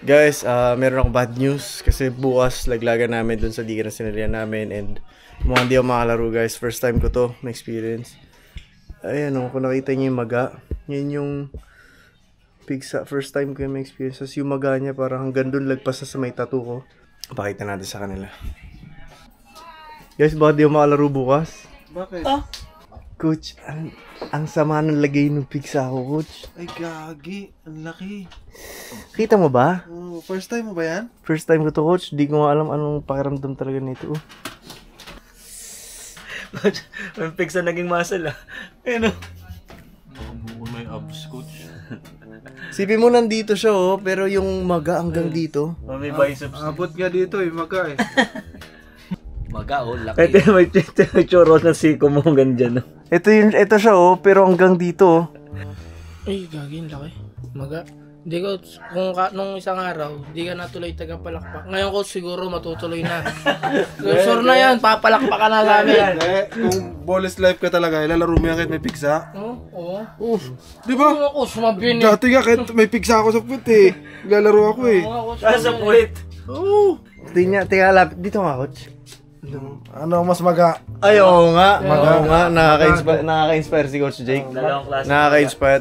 Guys, meron akong bad news kasi bukas laglagan namin dun sa liga na sinalihan namin and mukhang hindi ako makalaro guys. First time ko to na-experience. Ayan o, kung nakita niyo yung maga, yun yung pigsa. First time ko yung ma-experience. Tapos yung maga niya parang hanggang dun lagpas sa may tattoo ko. Pakita natin sa kanila. Guys, bakit di ako makalaro bukas? Bakit? Coach, ang sama ng lagay ng pigsa ko, coach. Ay, gagi. Ang laki. Kita mo ba? Oh, first time mo ba yan? First time ko to, coach. Di ko nga alam anong pakiramdam talaga nito. May pigsa naging muscle Ayun May abs, coach. Sipin mo nandito siya, pero yung maga hanggang dito. May biceps. Abot nga dito maga Maga laki. Ito may choro na siko mo hanggang dyan. Ito siya pero hanggang dito. Ay, gagin, laki. Maga. Hindi ko, nung isang araw, di ka natuloy tagapalakpak. Ngayon ko siguro matutuloy na. Sure na yan, papalakpak ka na namin. Kung Boles life ka talaga, ilalaro mo yan kahit may pigsa. Oo. Di ba? Ako, sumabin Dati nga kahit may pigsa ako sa puwit Ilalaro ako Sa puwit. Oo. Tingnan lapit. Dito nga, coach. Ano mas maga? Ay, oo nga. Oo nga. Nakaka-inspire si Coach Jake. Dalawang klase. Nakaka-inspire.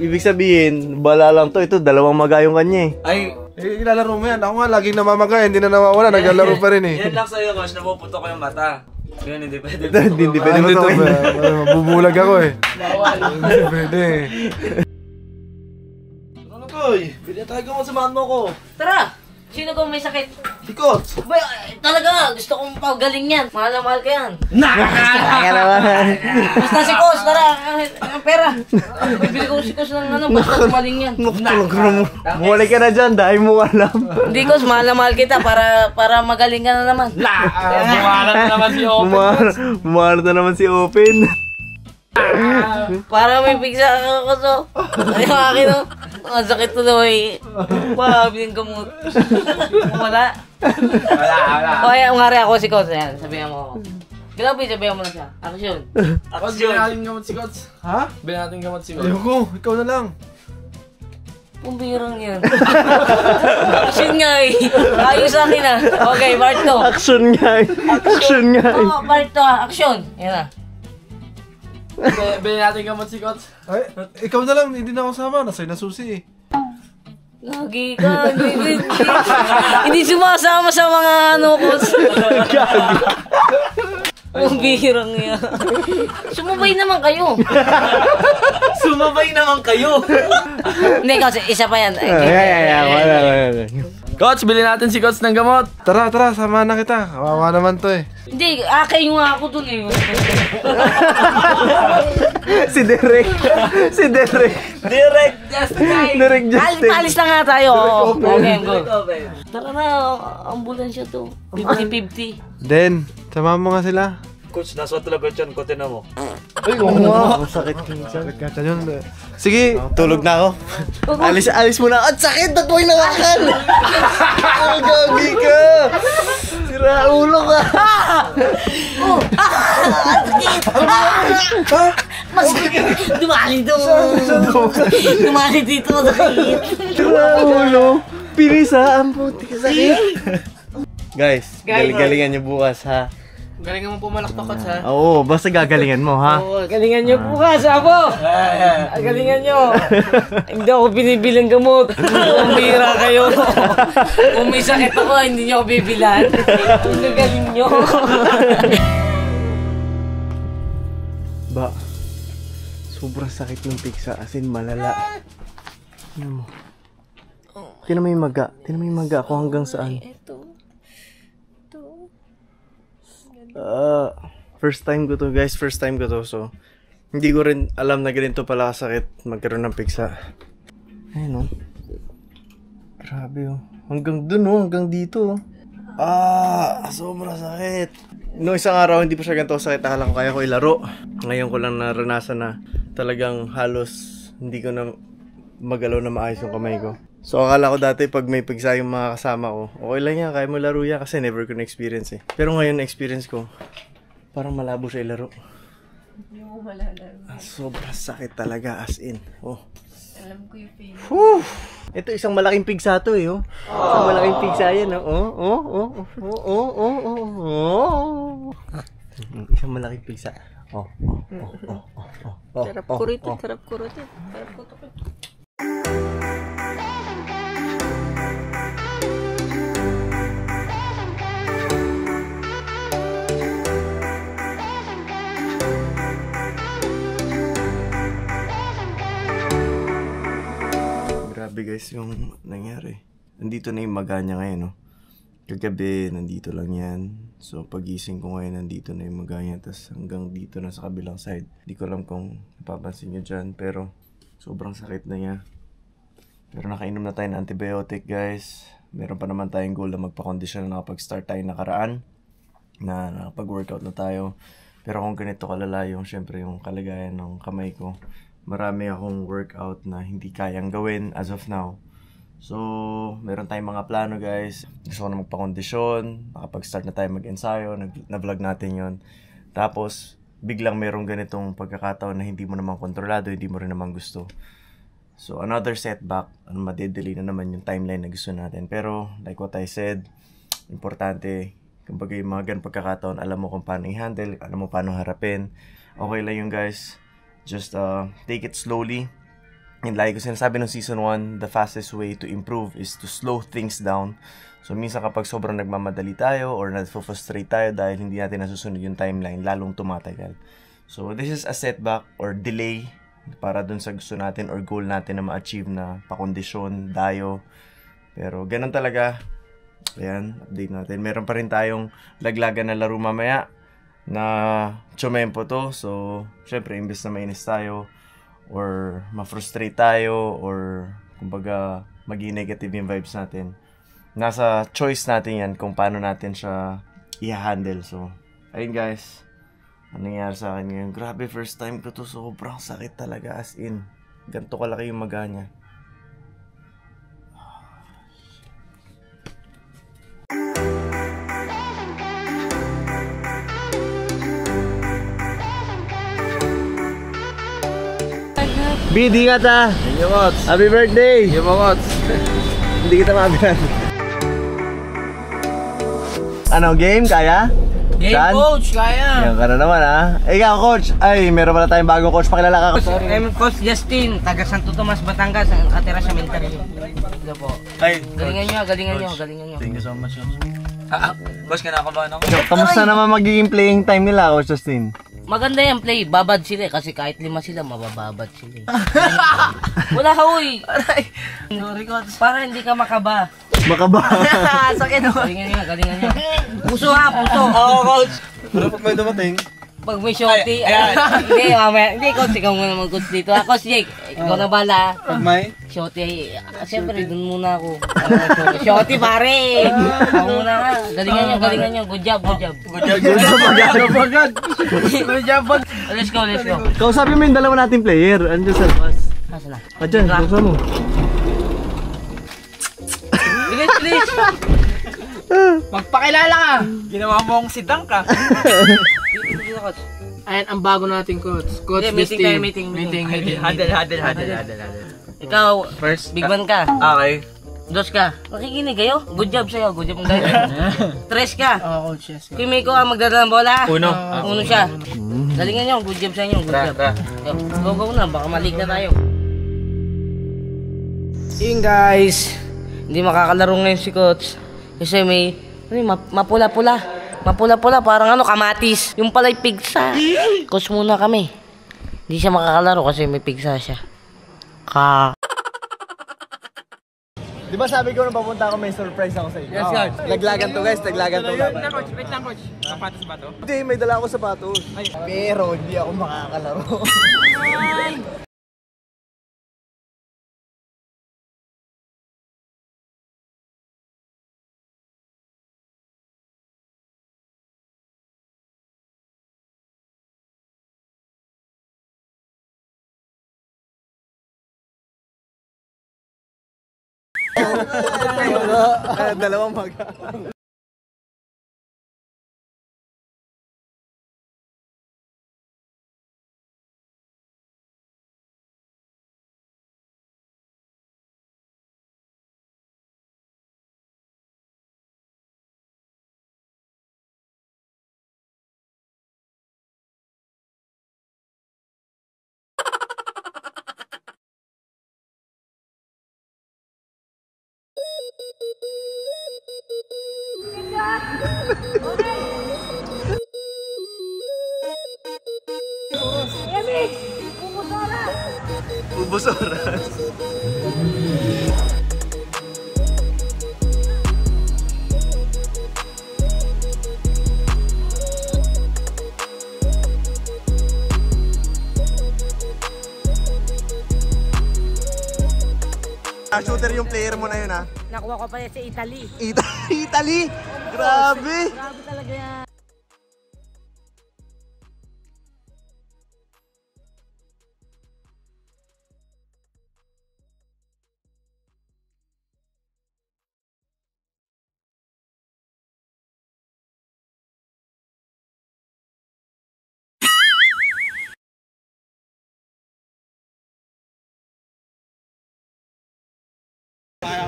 Ibig sabihin, bala lang to. Ito, dalawang maga yung kanya Ay, ilalaro mo yan. Ako nga laging namamaga, hindi na nawawala. Naglalaro pa rin yan lang sa'yo, coach. Napuputo ko yung mata. Yun, hindi pwede. Hindi pwede mo to. Mabubulag ako Bawal. Hindi pwede. Ano koy? Pili tayo mo, samahan mo ko. Tara! Sino kung may sakit? Si coach. Ba, talaga, gusto kong pagaling yan. Mahal na mahal ka yan. Kaya naman. Basta si Kos, tara, ang pera. Bibili ko si Kos ng basta kumaling yan. Bumalik ka na dyan, dahil mo alam. Hindi Kos, mahal na mahal kita para magaling ka na naman. Bumalat na naman si Open. Bumalat na naman si Open. Para may pigsa ka Kos. Ay, yung akin ang sakit to daw eh. Pabili ng gamot. Wala. O yan, ngari ako si Kos. Ayan, sabihan mo ako. Grabe, sabihan mo na siya. Action. Bilhin natin gamot si Coach. Ha? Bilhin natin gamot si Coach. Ayoko, ikaw na lang. Pumbirang yan. Action nga eh. Ayos sa akin ah. Okay, part 2. Action nga Oo, part 2 action. Yan na. Bilhin natin gamot si Coach. Ay, ikaw na lang, hindi na ako sama. Nasa'yo na susi Lagi ka, hindi sumasama sa mga Coach. Pumbirang yan. Sumabay naman kayo. Sumabay naman kayo. Hindi kasi isa pa yan. Wala. Coach, bilhin natin si Coach ng gamot. Tara, samahan na kita. Kawawa naman to Hindi, kayo nga ako dun eh. Si Derek. Direct Justin. Derek Justin. Alis na nga tayo. Okay, go. Tara na, ambulansya to. 50-50. Den, samahan mo nga sila. Coach, nasa talaga dyan. Kote na mo. Ay, oo nga. Ang sakit kinsan. Kata yun. Sige. Tulog na ako. Alis mo na. At sakit! Ba't mo hinawakan? Ang gagi ka! Sira ulo ka! Mas dumali dito. Dumali dito. Sira ulo. Pinisaan po. Sakit. Guys, galingan niyo bukas ha. Galingan mo pumalakpak Coach ha. Oo, basta gagalingan mo ha. Oo, galingan nyo bukas, abo! Galingan nyo! Hindi ako binibilang gamot. Umira kayo. Kung may sakit ako, hindi nyo ako bibilan. Galing nyo. Ba, sobrang sakit ng pigsa, as in malala. Tingnan mo. Tingnan mo yung maga. Tingnan mo yung maga ako hanggang saan. First time ko to guys, so hindi ko rin alam na ganito pala kasakit magkaroon ng pigsa. Ayun grabe hanggang dun hanggang dito sobrang sakit. No, isang araw hindi pa siya ganito sakit, akala ko kaya ko ilaro. Ngayon ko lang naranasan na talagang halos hindi ko na magalaw na maayos yung kamay ko. So akala ko dati pag may pigsa yung mga kasama ko, okay lang yan, kaya mo laro yan kasi never ko na-experience eh. Pero ngayon na-experience ko, parang malabo siya ilaro. Sobrang sakit talaga as in. Alam ko yung feeling. Whew! Ito isang malaking pigsa to eh, oh. Isang malaking pigsa yan, oh. Isang malaking pigsa. Sarap ko rito, sarap ko rito. Sarap ko to. Grabe guys yung nangyari. Nandito na yung maga niya ngayon, no? Kagabi, nandito lang yan. So, pagising ko ngayon, nandito na yung maga niya. Tapos hanggang dito na sa kabilang side. Hindi ko alam kung napapansin niyo dyan. Pero, sobrang sakit na niya. Pero nakainom na tayo ng antibiotic, guys. Meron pa naman tayong goal na magpa-condition na nakapag-start tayo nakaraan. Na nakapag-workout na tayo. Pero kung ganito kalala yung, syempre, yung kalagayan ng kamay ko. Marami akong workout na hindi kayang gawin as of now. So, meron tayong mga plano guys. Gusto ko na magpa-kondisyon. Nakapag-start na tayo mag-ensayo. Na-vlog natin yon. Tapos, biglang merong ganitong pagkakataon na hindi mo naman kontrolado, hindi mo rin naman gusto. So, another setback. Madedelay na naman yung timeline na gusto natin. Pero, like what I said, importante, kumbaga yung mga ganong pagkakataon, alam mo kung paano i-handle, alam mo paano harapin. Okay lang yung guys. Just take it slowly. And like ko sinasabi ng season 1, the fastest way to improve is to slow things down. So minsan kapag sobrang nagmamadali tayo or na-frustrate tayo dahil hindi natin nasusunod yung timeline, lalong tumatagal. So this is a setback or delay para dun sa gusto natin or goal natin na ma-achieve na pakondisyon, dayo. Pero ganun talaga. Ayan, update natin. Meron pa rin tayong laglagan na laro mamaya na chomempo to. So, syempre, imbes na mainis tayo or ma-frustrate tayo or kumbaga maging negative yung vibes natin. Nasa choice natin yan kung paano natin siya i-handle. So, ayun guys. Ano nangyari sa akin ngayon? Grabe, first time ko to. Sobrang sakit talaga as in. Ganito kalaki yung maga niya. BD ka ta! Thank you, Mots. Happy birthday! Thank you, Mots. Hindi kita mabilan. Ano, game? Kaya? Game Saan? coach, kaya. Yan ka na naman ha. Ikaw coach. Ay, meron pala tayong bagong coach. Pakilala ka. I'm Coach Justin, taga Santo Tomas, Batangas, ang katira sa Mentary. Ito po. Ay, Galingan nyo, galingan nyo, galingan nyo. thank you so much. Boss, kinakabahan ako. Kamusta naman magiging playing time nila, Coach Justin? Maganda yung play, babad sila kasi kahit 5 sila, mabababad sila. Wala huy! Sorry, coach. Para hindi ka makaba. Makaba. Sakit no. Galingan nyo. Puso ha, puso. Oo, coach. Pero pag may dumating, Pag may shorty, hindi, mamaya, hindi, coach, ikaw muna mag-coach dito. Coach Jake, ikaw na bala. pag may... Shorty, siyempre, dun muna ako. Shorty, pare! Ako muna ka. Galingan nyo. Good job. Good job, bag. Let's go. Kausapin mo yung dalawa nating player. Andiyan sa labas. Nasaan na? Adyan, kausap mo. Bilis! Magpakilala ka. Ginawa mo akong sidang ka. Dito, coach. Ayan, ang bago nating coach. Coach Hindi, Justin. meeting. Hadal. Ikaw, first, big man ka. Okay. Dos ka. Makikinig kayo? Good job sa'yo. Good job ang dahil. Tres ka. Oo, coach, yes. Kung may ko ang magdadala ng bola. Uno. Uno siya. Galingan nyo. Good job sa inyo. Good job. Go na. Baka malik na tayo. Yun guys. Hindi makakalaro ngayon si coach. Kasi may mapula-pula. Mapula-pula. Parang kamatis. Yung pala'y pigsa. Coach muna kami. Hindi siya makakalaro kasi may pigsa siya. Di ba sabi ko nung papunta ako may surprise ako sa inyo? Yes, coach. Laglagan to guys, laglagan to. Coach, wait lang, coach. Sapatos ba to? Hindi, may dala ako sapatos. Pero hindi ako makakalaro. Dalawang maga. Ubos oras. Shooter yung player mo na yun, ha? Nakuha ko pa sa Italy. Italy! Grabe! Grabe talaga yan.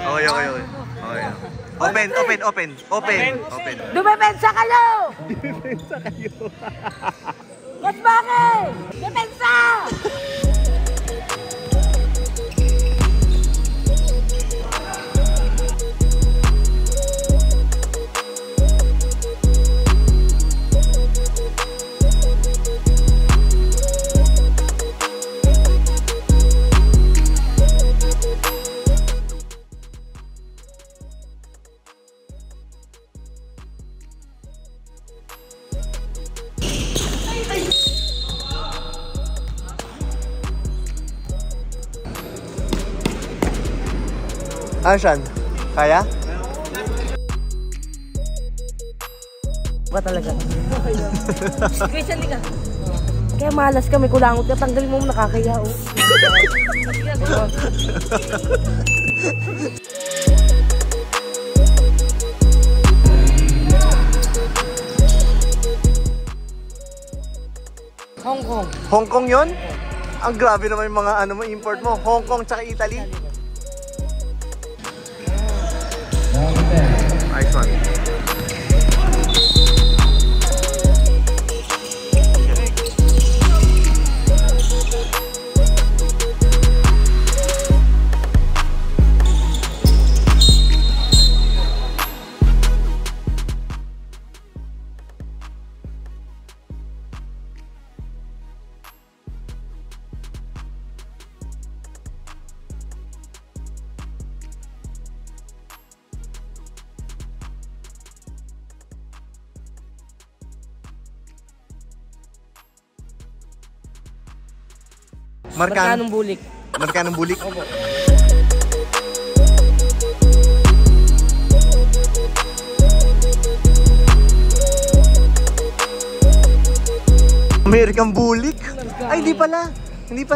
Okay. Open. Dumepensa kayo! Mas bakit? Dumepensa! Ashan, kaya? Ba talaga? Kaya ka. Kaya malas ka, may kulangot ka, tanggalin mo nakakaya, oh. Hong Kong. Hong Kong yun? Ang grabe naman yung mga import mo. Hong Kong tsaka Italy. Nice one. Markanong bulik. Markanong bulik? Opo. American bulik? Ay, hindi pala. Hindi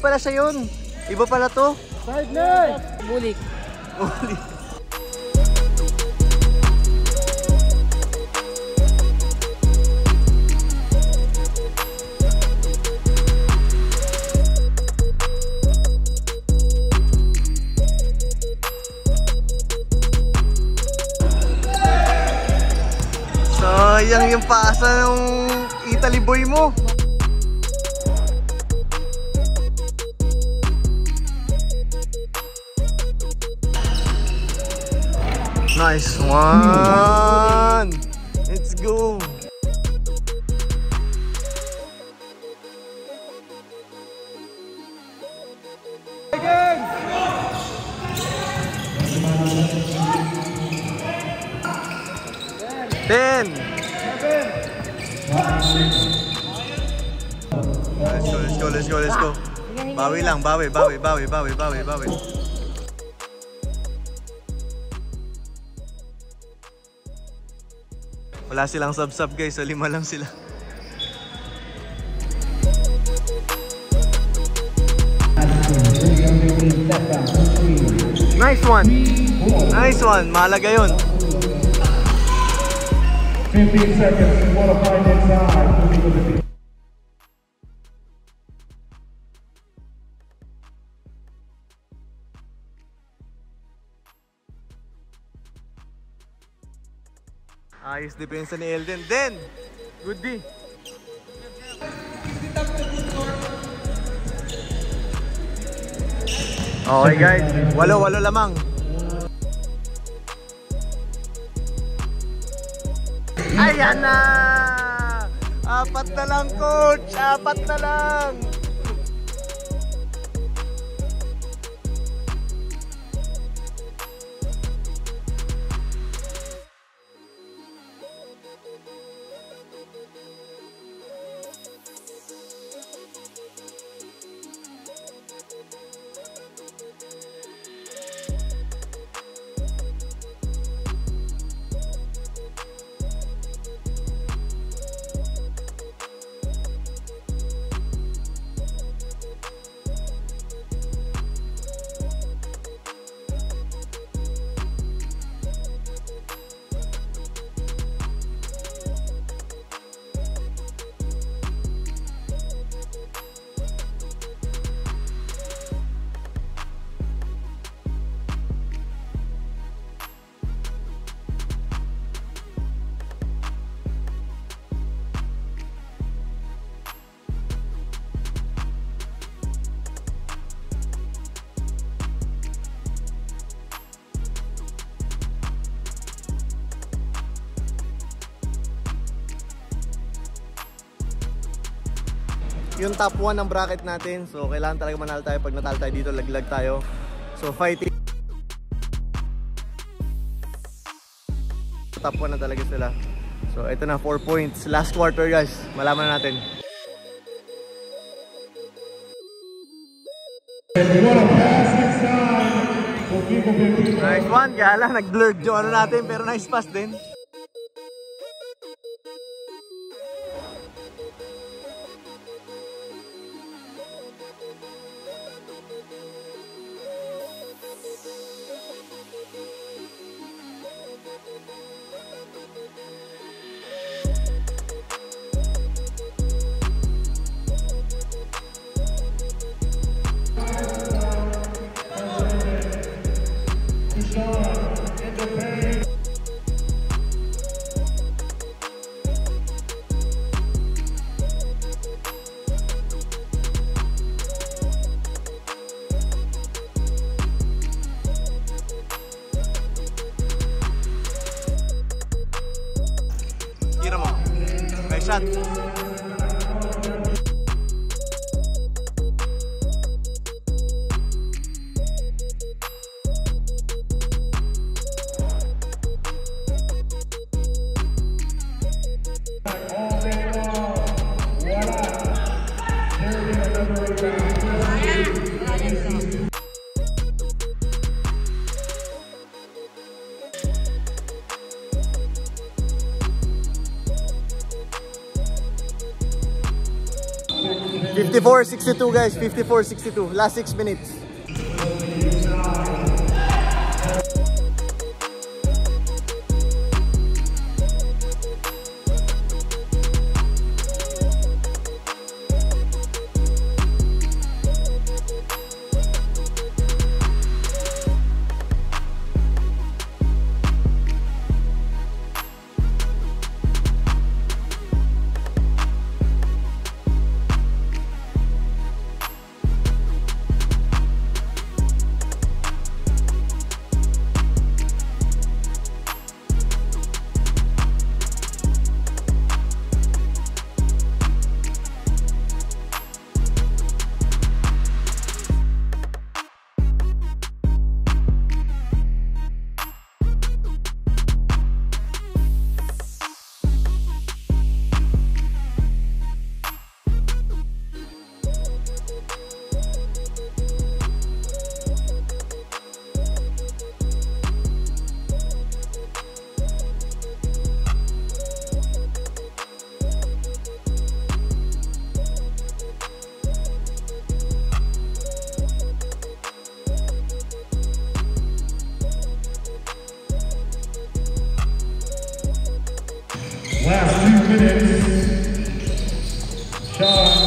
pala siya yun. Iba pala to. Bulik. Bulik. Sayang yung pasa ng Italy boy mo. Nice one. Let's go. Ten. Let's go. Bawi lang, bawi. Wala silang sub guys, so 5 lang sila. Nice one, mahalaga yun. 15 seconds, you want to find inside. Ayos depensa ni Elden. Then, good D. Okay guys, 8 lamang. Ayan na! 4 na lang, coach! 4 na lang! Yung top 1 ng bracket natin. So kailangan talaga manalo tayo. Pag natalo tayo dito, laglag tayo. So fighting. Top 1 na talaga sila. So ito na, 4 points. Last quarter guys. Malaman na natin. Nice one, gala. Nag-blurred yung ano natin. Pero nice pass din. Tira mo. Nice shot. $54-62 guys, $54-62. Last 6 minutes. Last 2 minutes. Sean.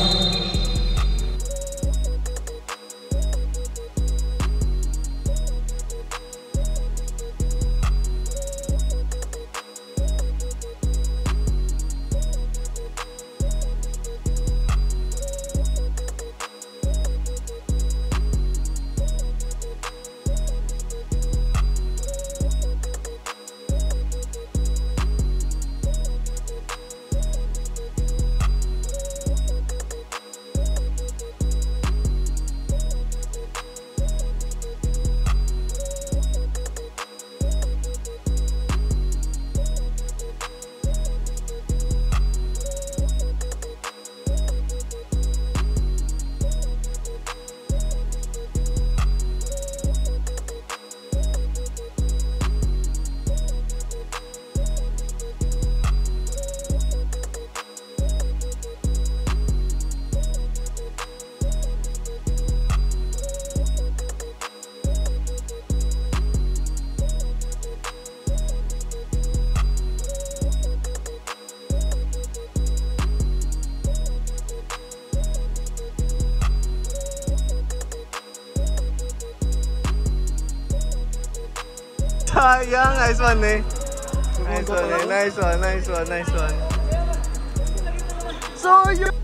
sayang. Nice one eh. Nice one. Sayang.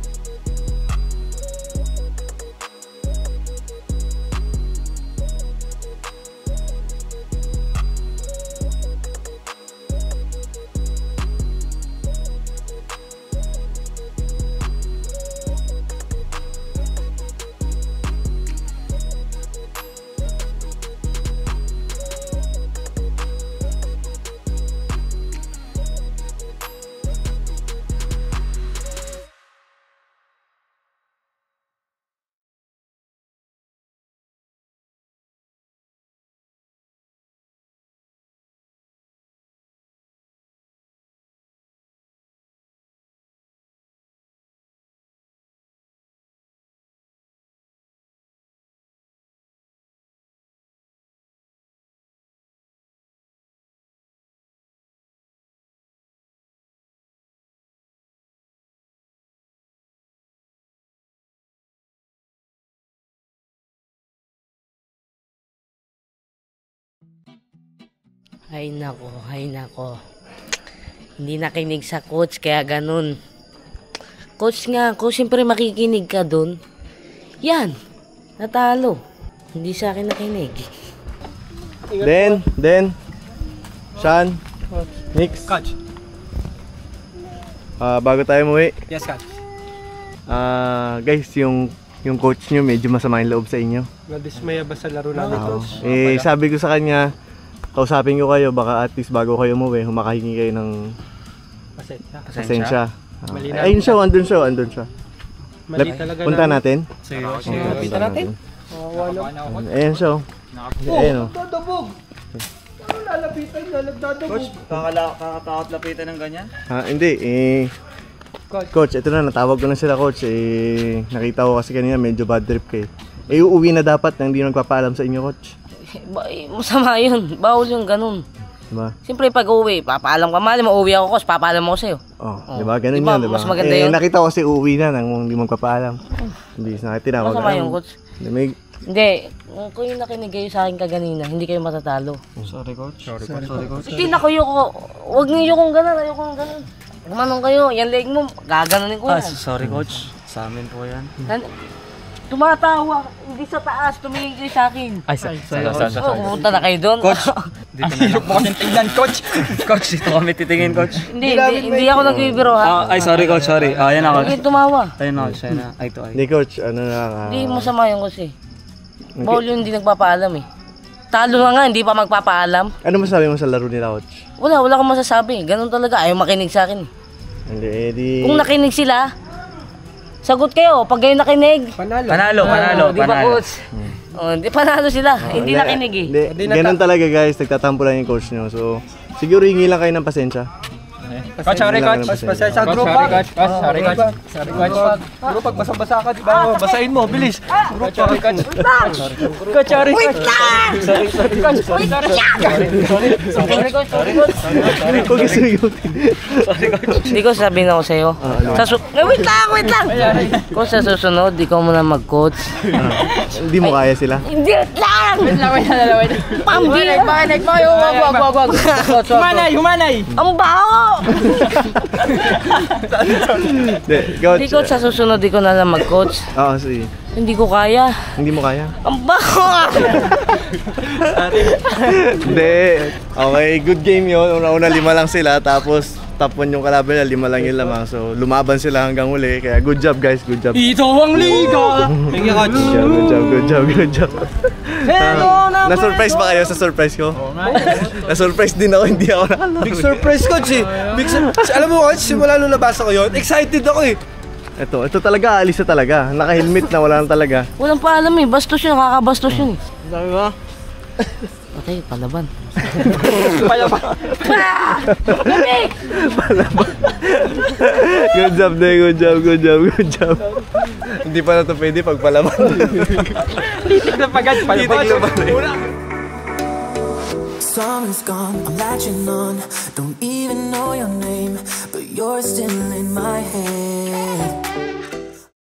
Hay nako. Hindi nakinig sa coach, kaya ganun. Coach nga, kung siyempre makikinig ka dun, yan, natalo. Hindi sa akin nakinig. Den, Sean, Nix. Coach. Bago tayo umuwi, Yes, coach. guys, yung coach nyo medyo masama yung loob sa inyo. Nadismaya ba sa laro namin, coach? Sabi ko sa kanya, kausapin ko kayo, baka at least bago kayo umuwi, humakahingi kayo ng pasensya. Malinaw. Ayun siya, andun siya. Mali talaga Punta natin. Punta natin? Ayan siya. Ayan o. Dadabog! Lalapitan na, nagdadabog. Coach, kakatakot lapitan ng ganyan? Hindi, Coach, ito na, natawag ko na sila, Coach. Nakita ko kasi kanina medyo bad trip kayo. Uuwi na dapat nang hindi nagpapaalam sa inyo, Coach. Masama yun. Bawal yung ganun. Diba? Siyempre pag uwi, papaalam ka. Mali, mauwi ako, coach. Papaalam ako sa'yo. Diba? Ganun Diba, yan, diba? mas maganda yun? Nakita ko kasi uuwi na nang hindi magpapaalam. Hindi, tinawag. Masama yung coach. May... Hindi. Kung yung nakinig kayo sa akin kaganina, hindi kayo matatalo. Sorry, coach. Hindi na kayo ko. Huwag niyo kung gano'n. Ayoko kung gano'n. Gumanong kayo. Yan leg mo. Gaganunin ko yan. Sorry, coach. Sa amin po yan. Tumatawa. Hindi sa taas. Tumingin kayo sa akin. Ay, sorry. Pumunta na kayo doon. Coach, ang hirap mo kasing tignan, coach. Coach, dito kami titingin, coach. Hindi ako nagbibiro ha. Ay, sorry, coach. Sorry. Ayan na, coach. Hindi tumawa. Ayun na, coach. Ayun na. Eye to eye. Hindi, Coach, ano na... Hindi masama yung kasi. Bawal yung hindi nagpapaalam eh. Talo na nga, hindi pa magpapaalam. Ano masabi mo sa laro nila, Coach? Wala akong masasabi. Ganun talaga. Ayaw makinig sa akin. Hindi, Kung nakinig sila, sagot kayo. Pag kayo nakinig, Panalo. di ba, coach? Hindi panalo sila. Hindi nakinig eh. Hindi, ganun talaga, guys. Nagtatampo lang yung coach nyo. So, siguro hingi lang kayo ng pasensya. Coach, sorry, coach. Pasensya, group pa. Sorry, coach. Sorry, coach. Group, pag basa-basa ka, di ba? Basahin mo, bilis. Group, sorry, coach. Coach, sorry. Wait lang! Sorry, coach. Sorry, coach. Huwag yung sumigutin. Hindi ko sabihin ako sa'yo. Wait lang! Kung sa susunod, di ko muna mag-coach. Hindi mo kaya sila. Hindi lang! Pambira! Wag. Humanay! Ang baho! Hindi ko sa susunod, di ko na lang mag-coach. Oo, sige. Hindi ko kaya. Hindi mo kaya? Ang baho! Hindi. Okay, good game yun. Una-una 5 lang sila, tapos top 1 yung kalaban nila, 5 lang yung lamang. So, lumaban sila hanggang uli. Kaya good job, guys. Good job. Ito ang liga! Thank you, coach. Good job. Na-surprise ba kayo sa surprise ko? Na-surprise din ako, hindi ako nakalaban. Big surprise, coach eh. Alam mo, coach, simula nung nabasa ko yun, excited ako eh. Ito talaga, alis na talaga. Naka-helmet na, wala na talaga. Walang paalam eh. Bastos yun. Nakakabastos yun eh. Sabi ba? Okay, palaban. Good job, Day. Good job. Hindi pa na ito pwede pagpalaban. Titig na pagad, Summer's gone, I'm latching on. Don't even know your name, but you're still in my head.